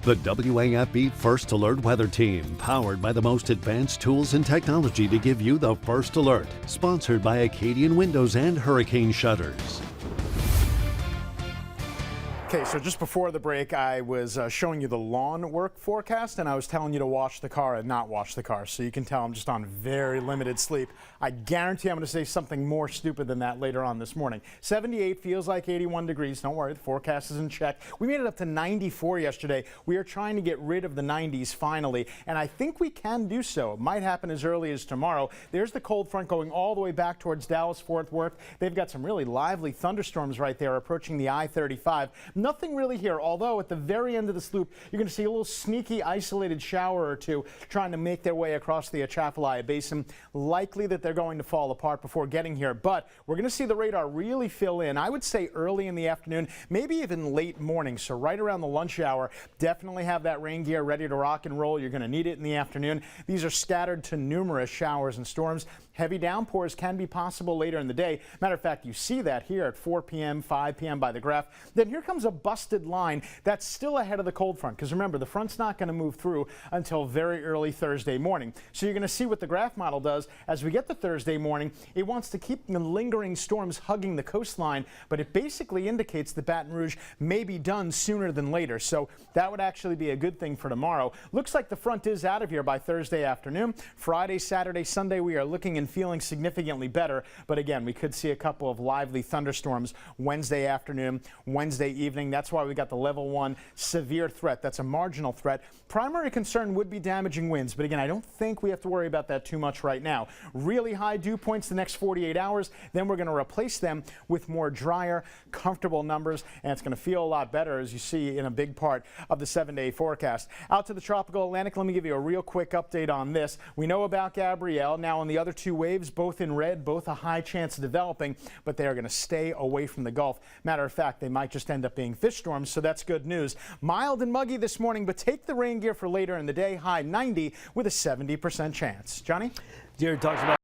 The WAFB First Alert Weather Team, powered by the most advanced tools and technology to give you the first alert. Sponsored by Acadian Windows and Hurricane Shutters. Okay, so just before the break, I was showing you the lawn work forecast, and I was telling you to wash the car and not wash the car. So you can tell I'm just on very limited sleep. I guarantee I'm going to say something more stupid than that later on this morning. 78 feels like 81 degrees. Don't worry, the forecast is in check. We made it up to 94 yesterday. We are trying to get rid of the 90s finally, and I think we can do so. It might happen as early as tomorrow. There's the cold front going all the way back towards Dallas-Fort Worth. They've got some really lively thunderstorms right there approaching the I-35. Nothing really here, although at the very end of this loop, you're going to see a little sneaky isolated shower or two trying to make their way across the Atchafalaya Basin. Likely that they're going to fall apart before getting here, but we're going to see the radar really fill in. I would say early in the afternoon, maybe even late morning, so right around the lunch hour. Definitely have that rain gear ready to rock and roll. You're going to need it in the afternoon. These are scattered to numerous showers and storms. Heavy downpours can be possible later in the day. Matter of fact, you see that here at 4 p.m., 5 p.m. by the graph. Then here comes a busted line that's still ahead of the cold front, because remember, the front's not going to move through until very early Thursday morning. So you're going to see what the graph model does as we get to Thursday morning. It wants to keep the lingering storms hugging the coastline, but it basically indicates that Baton Rouge may be done sooner than later. So that would actually be a good thing for tomorrow. Looks like the front is out of here by Thursday afternoon. Friday, Saturday, Sunday, we are looking and feeling significantly better, but again, we could see a couple of lively thunderstorms Wednesday afternoon, Wednesday evening. That's why we got the level 1 severe threat. That's a marginal threat. Primary concern would be damaging winds, but again, I don't think we have to worry about that too much right now. Really high dew points the next 48 hours, then we're going to replace them with more drier, comfortable numbers, and it's going to feel a lot better, as you see in a big part of the 7-day forecast. Out to the tropical Atlantic, let me give you a real quick update on this. We know about Gabrielle. Now on the other two waves, both in red, both a high chance of developing, but they are going to stay away from the Gulf. Matter of fact, they might just end up being fish storms, so that's good news. Mild and muggy this morning, but take the rain gear for later in the day. High 90 with a 70% chance. Johnny? Jared talks about